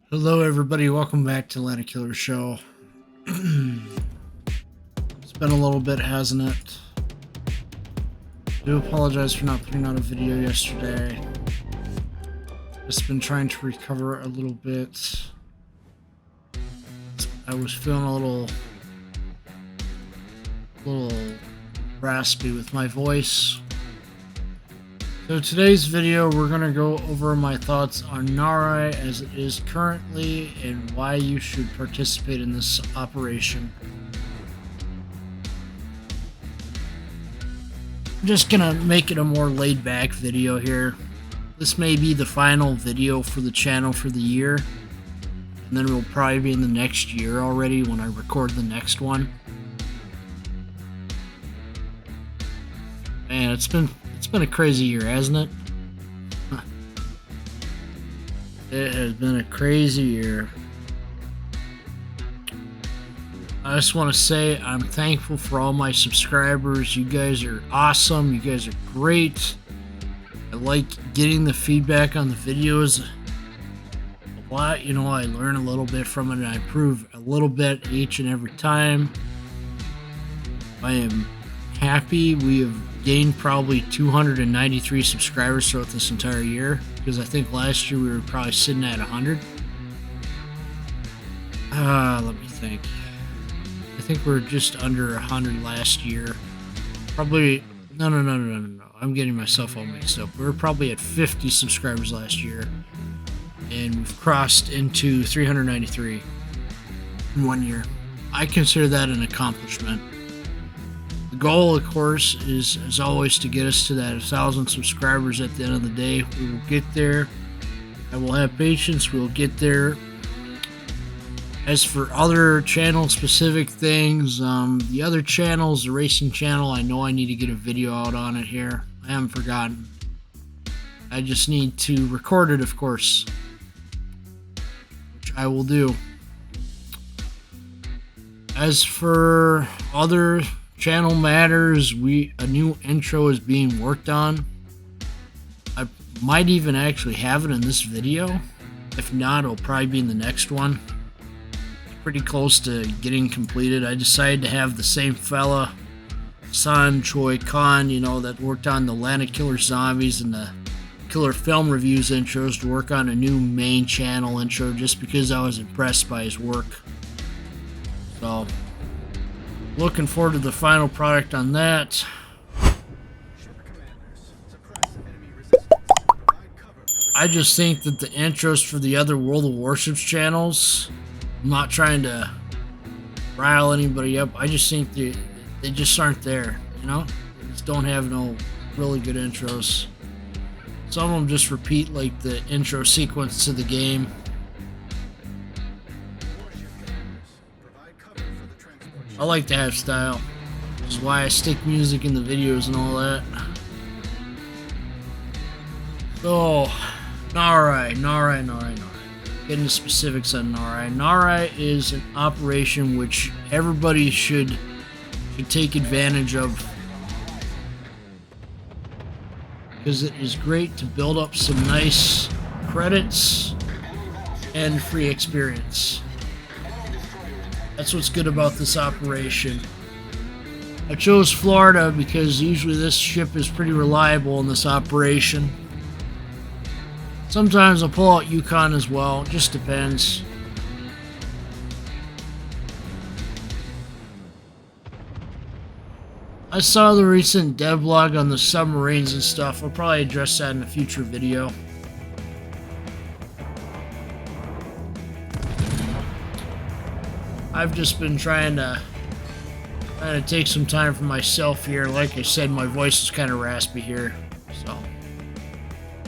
Hello, everybody. Welcome back to Landedkiller show. It's been a little bit, hasn't it? I do apologize for not putting out a video yesterday. Just been trying to recover a little bit. I was feeling a little raspy with my voice. So today's video, we're going to go over my thoughts on Narai as it is currently and why you should participate in this operation. I'm just going to make it a more laid back video here. This may be the final video for the channel for the year, and then we'll probably be in the next year already when I record the next one. Man, it's been a crazy year, hasn't it? It has been a crazy year. I just want to say I'm thankful for all my subscribers. You guys are awesome. You guys are great. I like getting the feedback on the videos a lot. You know, I learn a little bit from it and I improve a little bit each and every time. I am happy. We have gained probably 293 subscribers throughout this entire year, because I think last year we were probably sitting at 100. Let me think. I think we were just under 100 last year. Probably no. I'm getting myself all mixed up. We were probably at 50 subscribers last year, and we've crossed into 393 in 1 year. I consider that an accomplishment. The goal, of course, is as always to get us to that 1,000 subscribers at the end of the day. We will get there. I will have patience. We'll get there. As for other channel specific things, the other channels, the racing channel, I know I need to get a video out on it here. I haven't forgotten. I just need to record it, of course, which I will do. As for other channel matters, a new intro is being worked on. I might even actually have it in this video. If not, it'll probably be in the next one. Pretty close to getting completed. I decided to have the same fella, San Choi Khan, you know, that worked on the Landedkiller Zombies and the Killer Film Reviews intros, to work on a new main channel intro, just because I was impressed by his work. So looking forward to the final product on that. I just think that the intros for the other World of Warships channels, I'm not trying to rile anybody up, I just think they just aren't there, you know? They just don't have no really good intros. Some of them just repeat like the intro sequence to the game. I like to have style, which is why I stick music in the videos and all that. So, Narai. Getting the specifics on Narai. Narai is an operation which everybody should take advantage of, because it is great to build up some nice credits and free experience. That's what's good about this operation. I chose Florida because usually this ship is pretty reliable in this operation. Sometimes I'll pull out Yukon as well, it just depends. I saw the recent devlog on the submarines and stuff. I'll probably address that in a future video. I've just been trying to take some time for myself here. Like I said, my voice is kind of raspy here, so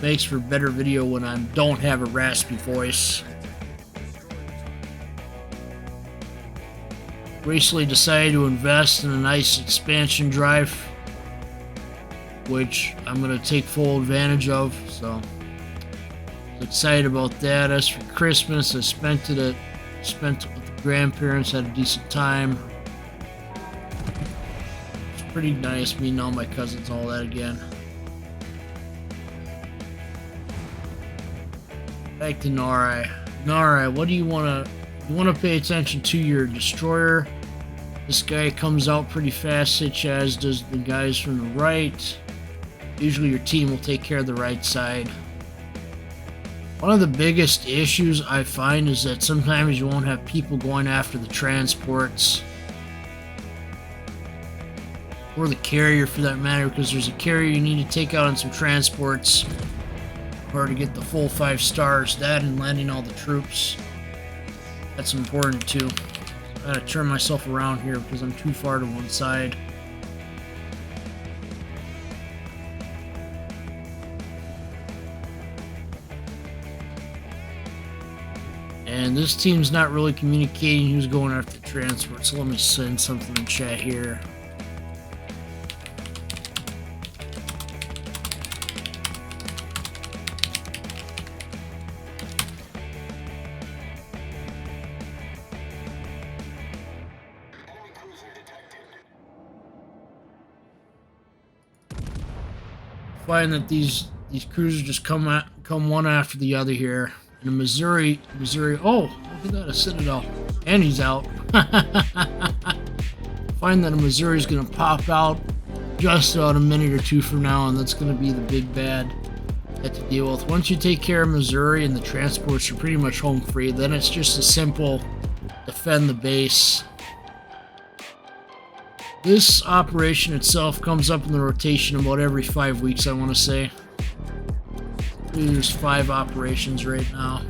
makes for better video when I don't have a raspy voice. Recently decided to invest in a nice expansion drive, which I'm going to take full advantage of, so excited about that. As for Christmas, I spent it with the grandparents, had a decent time. It's pretty nice meeting all my cousins, all that again. Back to Narai. Narai, what do you want to... You want to pay attention to your destroyer. This guy comes out pretty fast, such as does the guys from the right. Usually your team will take care of the right side. One of the biggest issues I find is that sometimes you won't have people going after the transports. Or the carrier for that matter, because there's a carrier you need to take out on some transports in order to get the full 5 stars. That and landing all the troops. That's important too. I gotta turn myself around here because I'm too far to one side. And this team's not really communicating who's going after the transport, so let me send something in chat here. Find that these cruisers just come one after the other here. And Missouri, oh, look at that, a Citadel. And he's out. Find that a Missouri's gonna pop out just about a minute or two from now, and that's gonna be the big bad that to deal with. Once you take care of Missouri and the transports are pretty much home free, then it's just a simple defend the base. This operation itself comes up in the rotation about every 5 weeks, I want to say. There's 5 operations right now.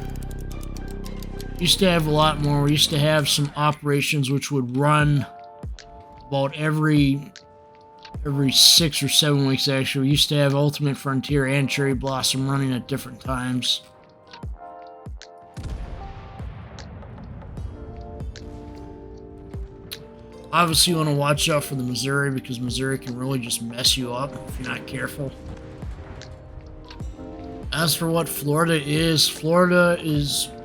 Used to have a lot more. We used to have some operations which would run about every 6 or 7 weeks actually. We used to have Ultimate Frontier and Cherry Blossom running at different times. Obviously, you want to watch out for the Missouri because Missouri can really just mess you up if you're not careful. As for what Florida is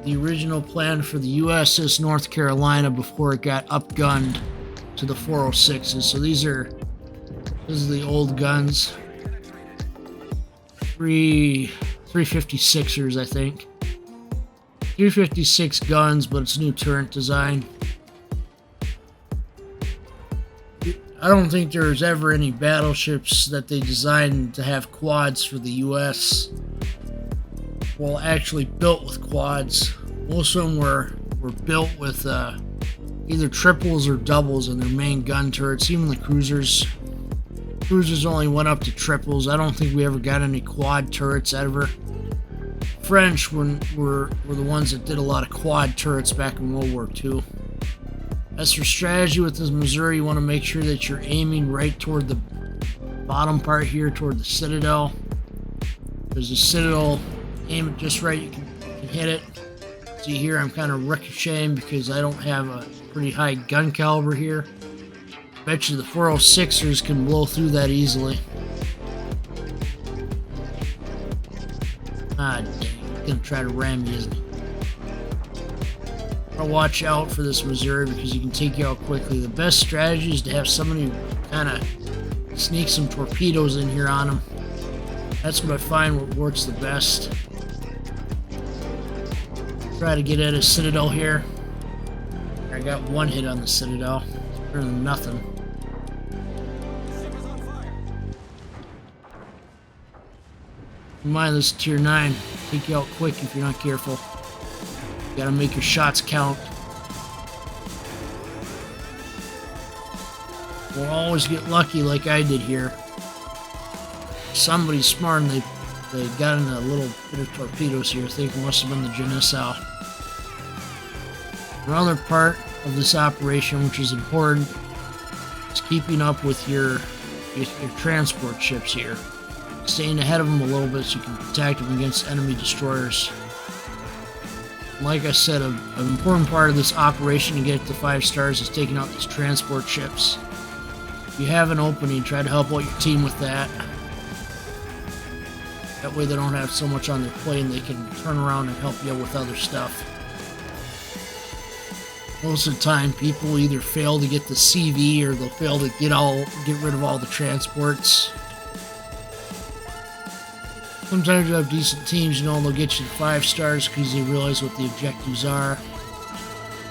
the original plan for the USS North Carolina before it got upgunned to the 406s. So this is the old guns. 356ers, I think. 356 guns, but it's new turret design. I don't think there's ever any battleships that they designed to have quads for the US. Well, actually built with quads. Most of them were built with either triples or doubles in their main gun turrets. Even the cruisers only went up to triples. I don't think we ever got any quad turrets ever. French were the ones that did a lot of quad turrets back in World War II. As for strategy with this Missouri, you want to make sure that you're aiming right toward the bottom part here, toward the Citadel. Because the Citadel, aim it just right, you can hit it. See here, I'm kind of ricocheting because I don't have a pretty high gun caliber here. Bet you the 406ers can blow through that easily. Ah, dang, he's gonna try to ram me, isn't he? Gotta watch out for this Missouri because he can take you out quickly. The best strategy is to have somebody kind of sneak some torpedoes in here on him. That's what I find what works the best. Try to get at a Citadel here. I got one hit on the Citadel. It's better than nothing. Mind this tier 9. Take you out quick if you're not careful. You gotta make your shots count. We'll always get lucky like I did here. Somebody's smart and they got in a little bit of torpedoes here. I think it must have been the Genesau. Another part of this operation which is important is keeping up with your transport ships here. Staying ahead of them a little bit so you can protect them against enemy destroyers. Like I said, an important part of this operation to get to 5 stars is taking out these transport ships. If you have an opening, try to help out your team with that. That way they don't have so much on their plate and they can turn around and help you out with other stuff. Most of the time, people either fail to get the CV or they'll fail to get rid of all the transports. Sometimes you have decent teams, you know, they'll get you 5 stars because they realize what the objectives are.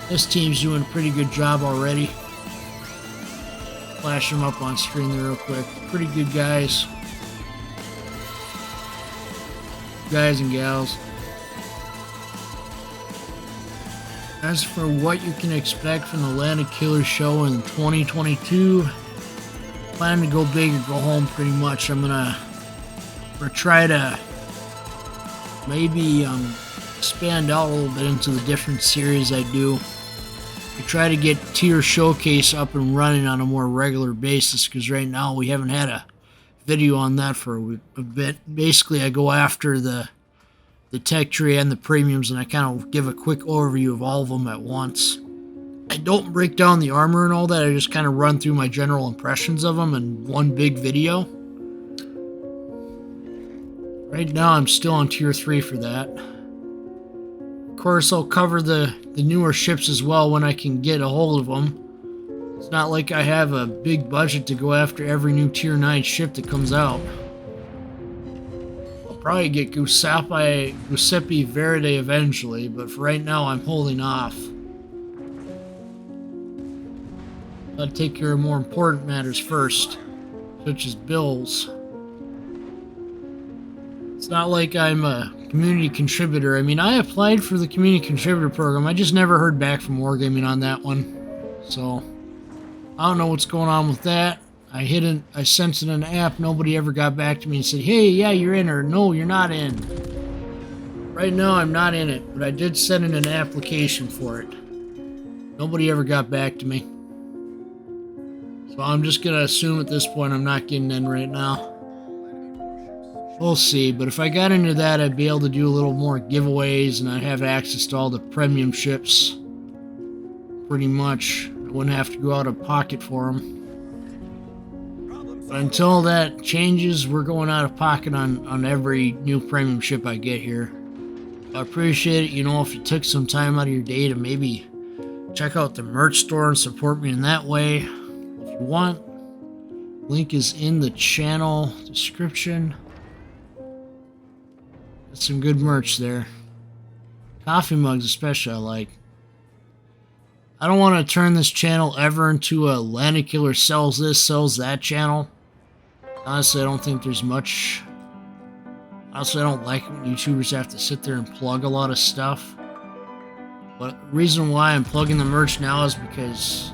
This team's doing a pretty good job already. Flash them up on screen there real quick. Pretty good guys. Guys and gals. As for what you can expect from the Landedkiller show in 2022, plan to go big or go home pretty much. I'm gonna try to maybe expand out a little bit into the different series I do. I try to get Tier Showcase up and running on a more regular basis, because right now we haven't had a video on that for a bit. Basically, I go after the tech tree and the premiums, and I kind of give a quick overview of all of them at once. I don't break down the armor and all that. I just kind of run through my general impressions of them in one big video. Right now I'm still on Tier 3 for that. Of course, I'll cover the newer ships as well when I can get a hold of them. It's not like I have a big budget to go after every new Tier 9 ship that comes out. I'll probably get Giuseppe Verde eventually, but for right now I'm holding off. Gotta take care of more important matters first, such as bills. It's not like I'm a community contributor. I mean, I applied for the community contributor program. I just never heard back from Wargaming on that one. So, I don't know what's going on with that. I sent in an app. Nobody ever got back to me and said, hey, yeah, you're in, or no, you're not in. Right now, I'm not in it, but I did send in an application for it. Nobody ever got back to me. So I'm just going to assume at this point I'm not getting in right now. We'll see, but if I got into that, I'd be able to do a little more giveaways, and I'd have access to all the premium ships. Pretty much. I wouldn't have to go out of pocket for them. But until that changes, we're going out of pocket on every new premium ship I get here. I appreciate it, you know, if you took some time out of your day to maybe check out the merch store and support me in that way. If you want, link is in the channel description. Got some good merch there. Coffee mugs especially I like. I don't want to turn this channel ever into a Landedkiller sells this, sells that channel. Honestly, I don't think there's much. Honestly, I don't like when YouTubers have to sit there and plug a lot of stuff. But the reason why I'm plugging the merch now is because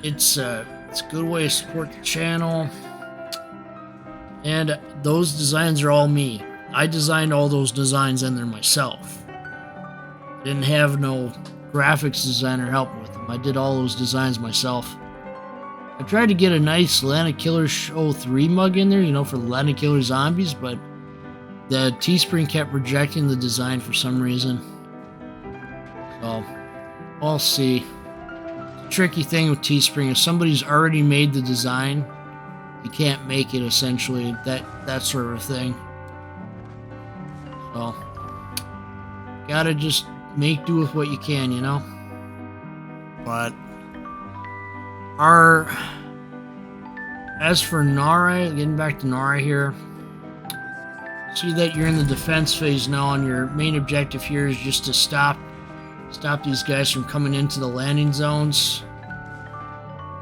it's a good way to support the channel. And those designs are all me. I designed all those designs in there myself. I didn't have no graphics designer helping with them. I did all those designs myself. I tried to get a nice Landedkiller Show 3 mug in there, you know, for the Landedkiller zombies, but the Teespring kept rejecting the design for some reason. So, I'll see. The tricky thing with Teespring is somebody's already made the design. You can't make it, essentially, that sort of thing. So, gotta just make do with what you can, you know? But, as for Narai, getting back to Narai here, see that you're in the defense phase now, and your main objective here is just to stop these guys from coming into the landing zones.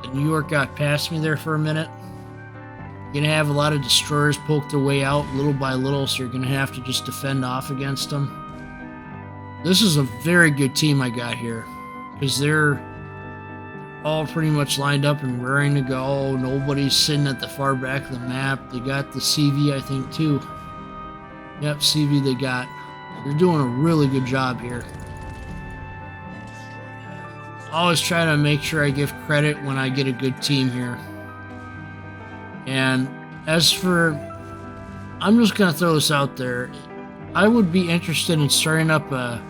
The New York got past me there for a minute. You're going to have a lot of destroyers poke their way out little by little, so you're going to have to just defend off against them. This is a very good team I got here, because they're all pretty much lined up and raring to go. Nobody's sitting at the far back of the map. They got the CV, I think, too. Yep, CV they got. They're doing a really good job here. Always try to make sure I give credit when I get a good team here. And as for, I'm just going to throw this out there. I would be interested in starting up a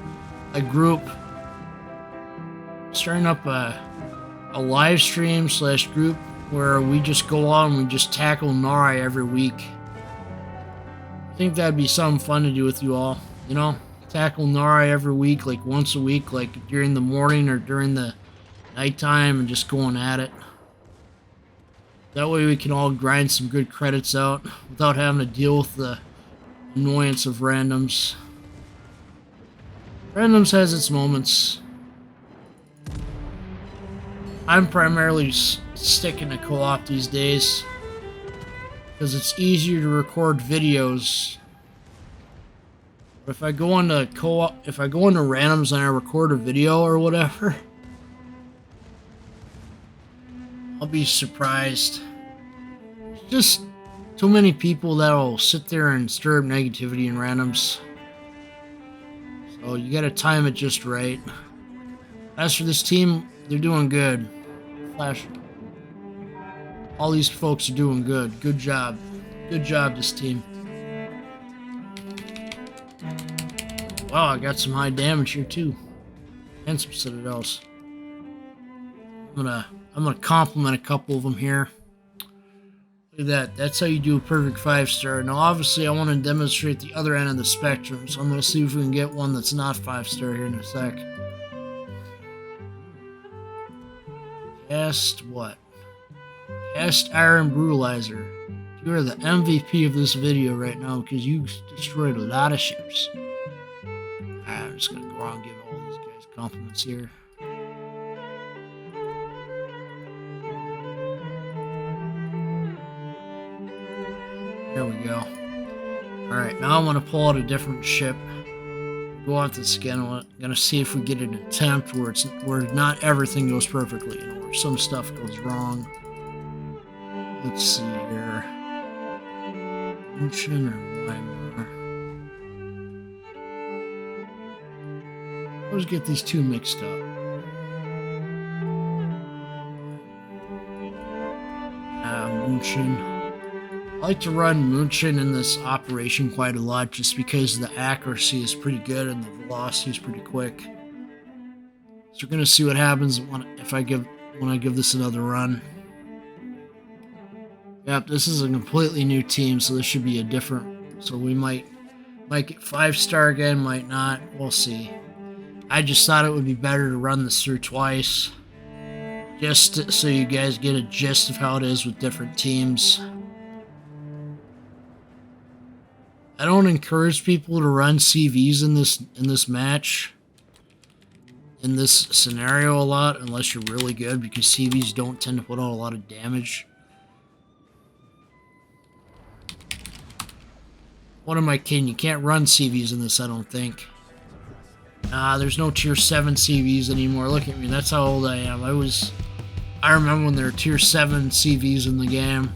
group, starting up a live stream / group where we just go on and we just tackle Narai every week. I think that'd be something fun to do with you all, you know? Tackle Narai every week, like once a week, like during the morning or during the nighttime, and just going at it. That way we can all grind some good credits out without having to deal with the annoyance of randoms. Randoms has its moments. I'm primarily sticking to co-op these days because it's easier to record videos. But if I go into co-op, if I go into randoms and I record a video or whatever, I'll be surprised. There's just too many people that'll sit there and stir up negativity in randoms. So you gotta time it just right. As for this team, they're doing good. Flash. All these folks are doing good. Good job. Good job, this team. Wow, I got some high damage here too. And some citadels. I'm gonna compliment a couple of them here. Look at that. That's how you do a perfect 5-star. Now obviously I want to demonstrate the other end of the spectrum, so I'm gonna see if we can get one that's not 5-star here in a sec. Cast what? Cast Iron Brutalizer. You are the MVP of this video right now because you destroyed a lot of ships. I'm just gonna go around and give all these guys compliments here. There we go. Alright, now I'm gonna pull out a different ship. Go out this again. I'm gonna see if we get an attempt where not everything goes perfectly, you know, where some stuff goes wrong. Let's see here. Ocean or Weimar? Let's get these two mixed up. Munchen. I like to run Munchen in this operation quite a lot just because the accuracy is pretty good and the velocity is pretty quick. So we're gonna see what happens when I give this another run. Yep, this is a completely new team, so this should be a different. So we might get 5-star again, might not. We'll see. I just thought it would be better to run this through twice, just so you guys get a gist of how it is with different teams. I don't encourage people to run CVs in this match, in this scenario a lot, unless you're really good, because CVs don't tend to put out a lot of damage. What am I kidding? You can't run CVs in this, I don't think. Nah, there's no tier 7 CVs anymore. Look at me, that's how old I am. I remember when there were tier 7 CVs in the game.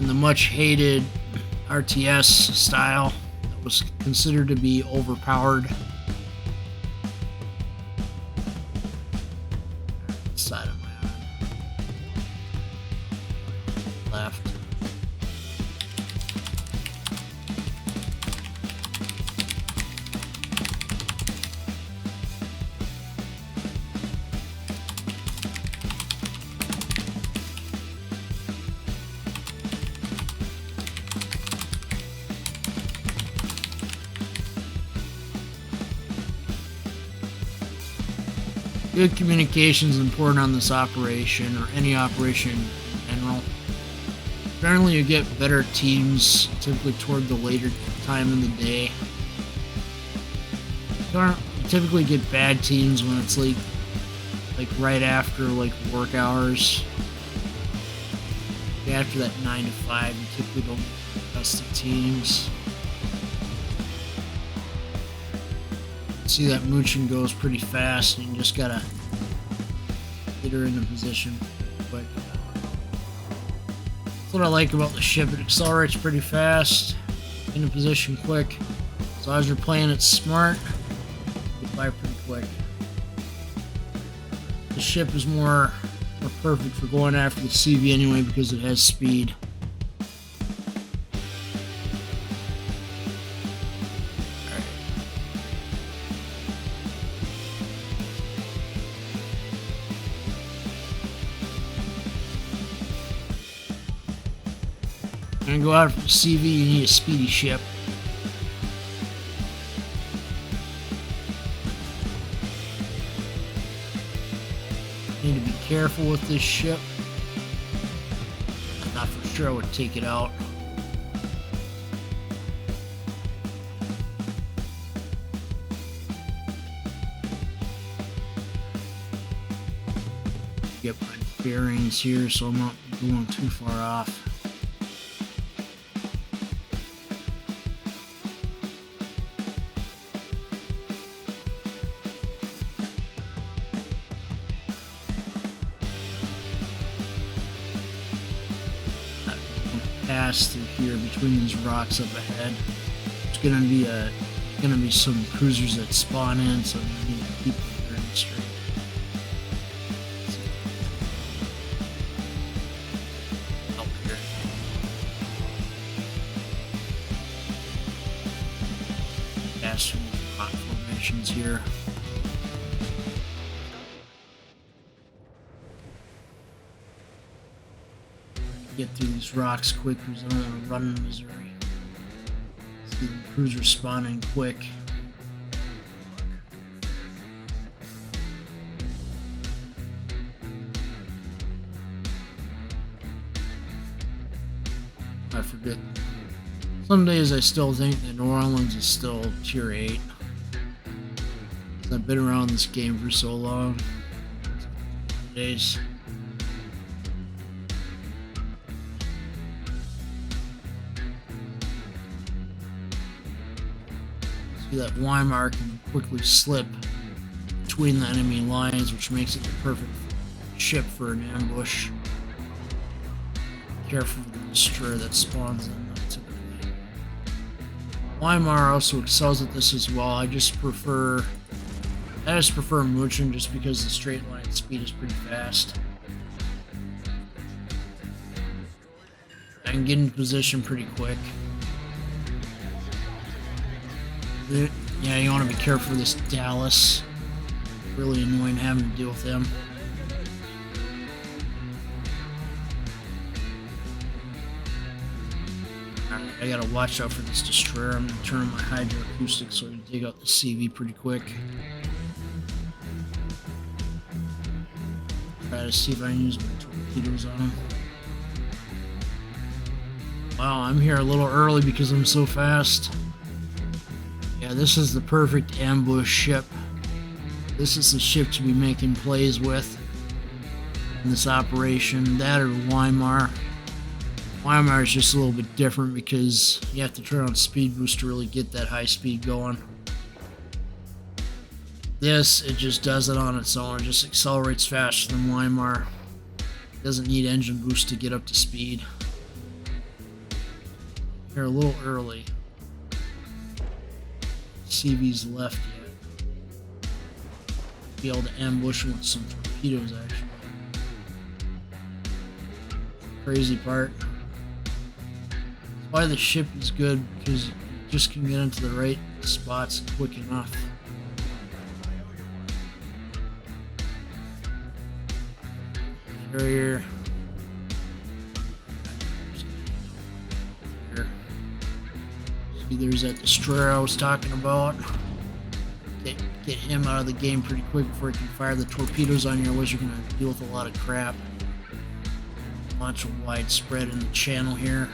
In the much hated RTS style that was considered to be overpowered. Side of my eye. Left. Good communication is important on this operation, or any operation in general. Generally, you get better teams typically toward the later time in the day. You typically get bad teams when it's like right after work hours. After that 9 to 5, you typically don't get the best of teams. See that Muchin goes pretty fast, and you just gotta get her into position quick. That's what I like about the ship. It accelerates pretty fast, into position quick. So as you're playing it smart, you get by pretty quick. The ship is more perfect for going after the CV anyway because it has speed. Gonna go out for the CV, you need a speedy ship. Need to be careful with this ship. for sure I would take it out. Get my bearings here so I'm not going too far off. Pass through here between these rocks up ahead. There's gonna be some cruisers that spawn in, so we need to keep them very straight. Up here. Pass through the rock formations here. Get through these rocks quick because I don't want to run in Missouri. See the cruiser spawning quick. I forget. Some days I still think that New Orleans is still tier 8. I've been around this game for so long. Days. See that Weimar can quickly slip between the enemy lines, which makes it the perfect ship for an ambush. Careful with the destroyer that spawns in them typically. Weimar also excels at this as well. I just prefer Muchen just because the straight line speed is pretty fast. I can get in position pretty quick. Yeah, you want to be careful with this Dallas. Really annoying having to deal with them. Alright, I gotta watch out for this destroyer. I'm gonna turn on my hydroacoustic so I can dig out the CV pretty quick. Try to see if I can use my torpedoes on him. Wow, I'm here a little early because I'm so fast. Yeah, this is the perfect ambush ship. This is the ship to be making plays with in this operation. That or Weimar. Weimar is just a little bit different because you have to turn on speed boost to really get that high speed going. This, it just does it on its own. It just accelerates faster than Weimar. It doesn't need engine boost to get up to speed. You're a little early. CV's left yet. Be able to ambush him with some torpedoes, actually. Crazy part. That's why the ship is good, because you just can get into the right spots quick enough. Carrier. There's that destroyer I was talking about. Get him out of the game pretty quick before he can fire the torpedoes on you, otherwise you're going to deal with a lot of crap. Launch a wide spread in the channel here.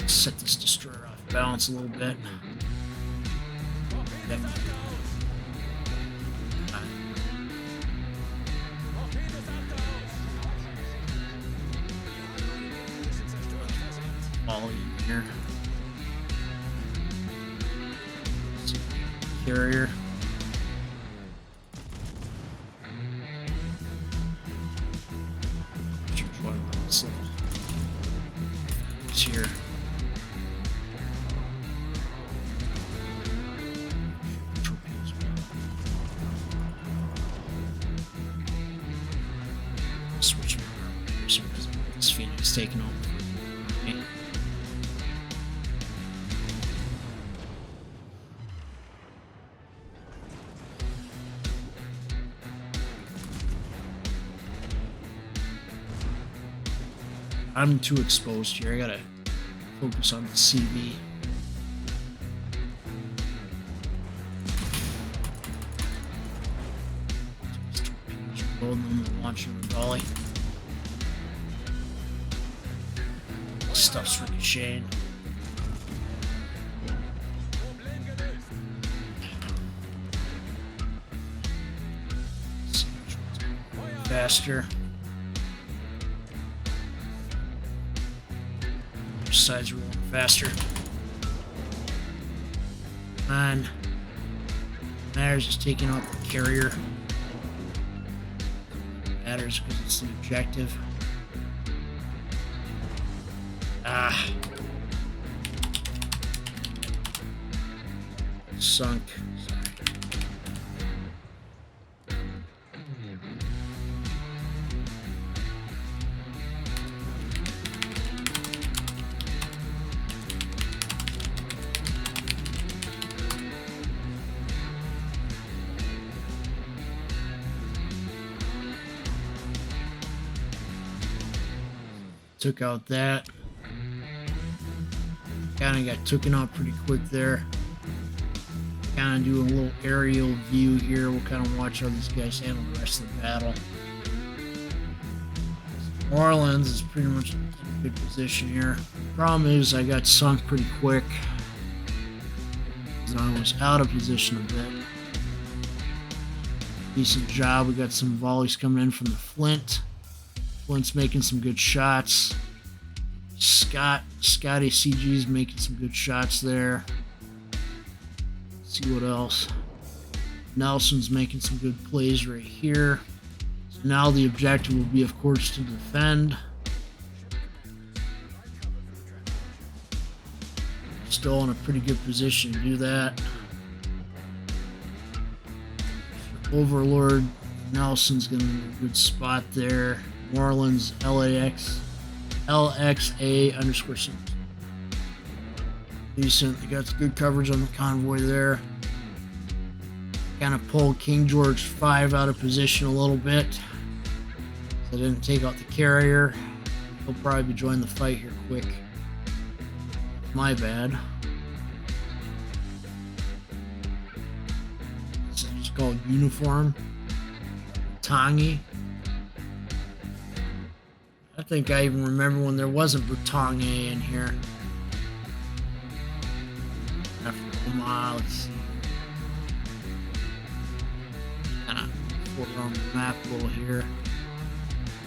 Set this destroyer off balance a little bit. Volley here. Carrier. It's here. Switch this Phoenix taking over. I'm too exposed here. I gotta focus on the CV. Loading them and launching the volley. stuff's ricocheting. Faster. Which side's rolling faster? And matters is taking out the carrier. Matters because it's the objective. Ah. Sunk. Sorry. Took out that. Kind of got taken out pretty quick there. Kind of do a little aerial view here. We'll kind of watch how these guys handle the rest of the battle. New Orleans is pretty much in a good position here. Problem is I got sunk pretty quick. Because I was out of position a bit. Decent job. We got some volleys coming in from the Flint. Flint's making some good shots. Scotty CG's making some good shots there. Let's see what else. Nelson's making some good plays right here. So now the objective will be, of course, to defend. Still in a pretty good position to do that. Overlord Nelson's gonna be in a good spot there. New Orleans LXA underscore C. Decent. They got good coverage on the convoy there. Kind of pulled King George 5 out of position a little bit. So I didn't take out the carrier. He'll probably be joining the fight here quick. My bad. It's called Uniform. Tangi. I think I even remember when there wasn't Brutange in here. After Omaha, let's see. Kind of put it on the map a little here.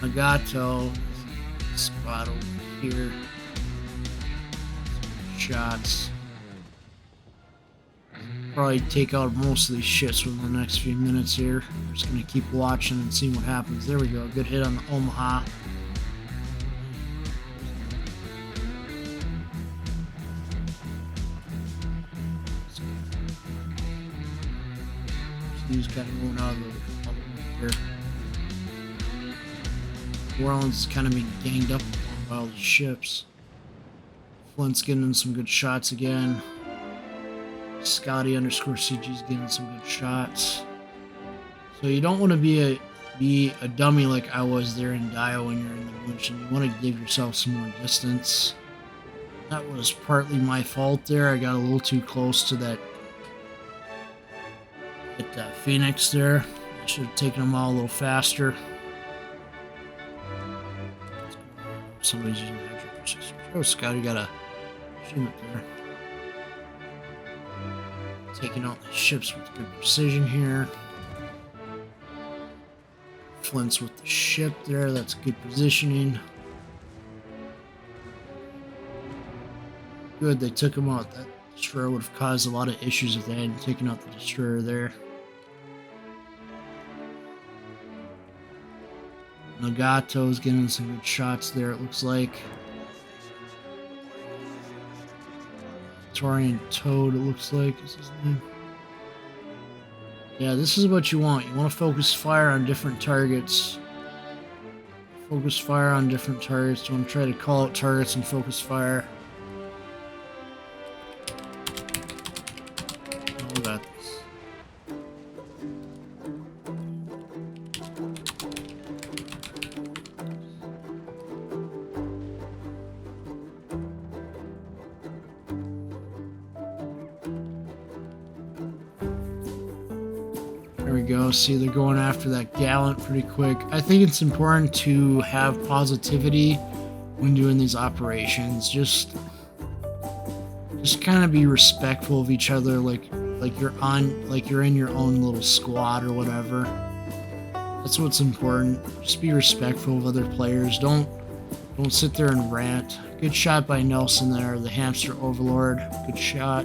Nagato, spot over here. Some shots. Probably take out most of these shits within the next few minutes here. We're just gonna keep watching and see what happens. There we go. Good hit on the Omaha. He's kind of moving out of the here. New Orleans is kind of being ganged up by all the ships. Flint's getting in some good shots again. Scotty underscore CG's getting some good shots. So you don't want to be a dummy like I was there in Dio when you're in the woods, and you want to give yourself some more distance. That was partly my fault there. I got a little too close to that Phoenix there. I should have taken them all a little faster. Somebody's using hydro. Oh, Scotty got a ship there. Taking out the ships with good precision here. Flint's with the ship there. That's good positioning. Good, they took him out. That destroyer would have caused a lot of issues if they hadn't taken out the destroyer there. Nagato's getting some good shots there, it looks like. Torian Toad, it looks like, is his name. Yeah, this is what you want. You want to focus fire on different targets. Focus fire on different targets. You want to try to call out targets and focus fire. We got this. There we go. See, they're going after that Gallant pretty quick. I think it's important to have positivity when doing these operations. Just kind of be respectful of each other, like you're in your own little squad or whatever. That's what's important. Just be respectful of other players. Don't sit there and rant. Good shot by Nelson there, the hamster overlord. Good shot.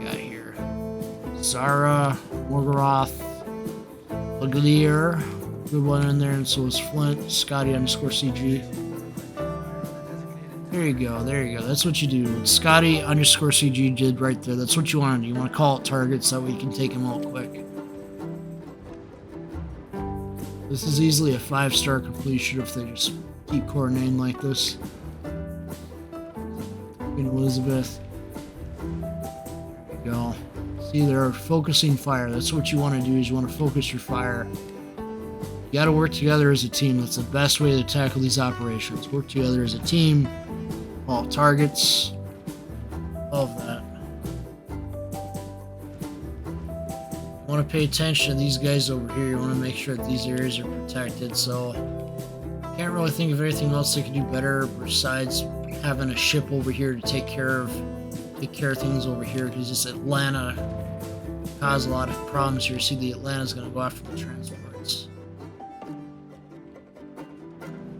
Got here. Zara, Morgaroth, Landedkiller. Good one in there, and so is Flint. Scotty_CG. There you go, there you go. That's what you do. Scotty_CG did right there. That's what you want to do. You want to call it targets, that way you can take them out quick. This is easily a 5-star completion if they just keep coordinating like this. Queen Elizabeth. There you go. See, they're focusing fire. That's what you want to do, is you want to focus your fire. You got to work together as a team. That's the best way to tackle these operations. Work together as a team. All targets. Love that. You want to pay attention to these guys over here. You want to make sure that these areas are protected. So, can't really think of anything else they could do better besides having a ship over here to take care of things over here, because this Atlanta caused a lot of problems here. See, the Atlanta's going to go after the transports.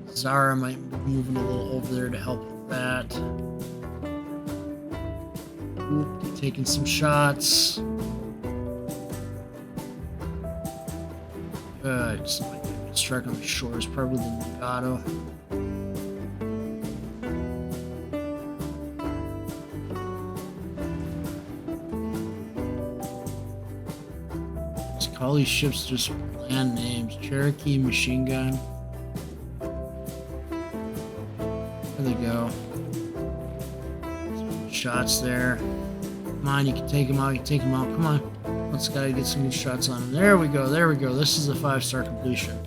Zara might be moving a little over there to help with that. Oop, taking some shots. Good. Somebody getting struck on the shores, probably the Nagato. Let's call these ships just land names. Cherokee machine gun. There they go. Some shots there. Come on, you can take him out. You can take him out. Come on. Let's gotta get some good shots on him. There we go. There we go. This is a 5-star completion.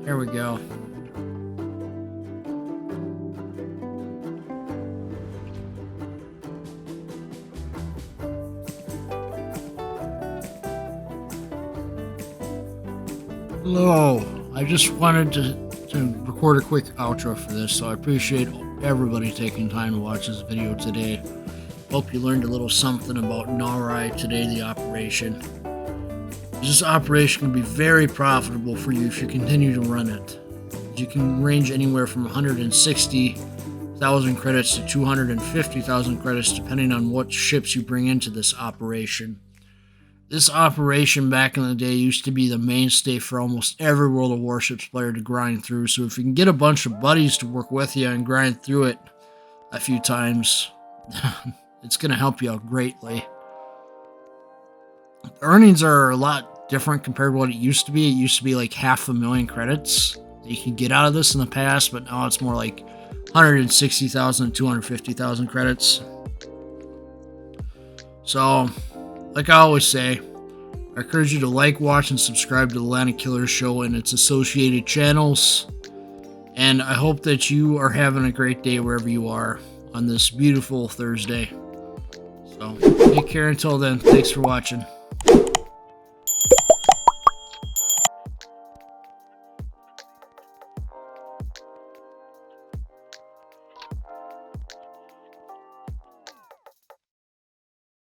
There we go. Hello. I just wanted to record a quick outro for this, so I appreciate everybody taking time to watch this video today. Hope you learned a little something about Narai today, the operation. This operation can be very profitable for you if you continue to run it. You can range anywhere from 160,000 credits to 250,000 credits depending on what ships you bring into this operation. This operation back in the day used to be the mainstay for almost every World of Warships player to grind through, so if you can get a bunch of buddies to work with you and grind through it a few times, it's going to help you out greatly. The earnings are a lot different compared to what it used to be. It used to be like 500,000 credits that you could get out of this in the past, but now it's more like 160,000 to 250,000 credits. So, like I always say, I encourage you to like, watch, and subscribe to the Landedkiller show and its associated channels. And I hope that you are having a great day wherever you are on this beautiful Thursday. So, take care until then. Thanks for watching.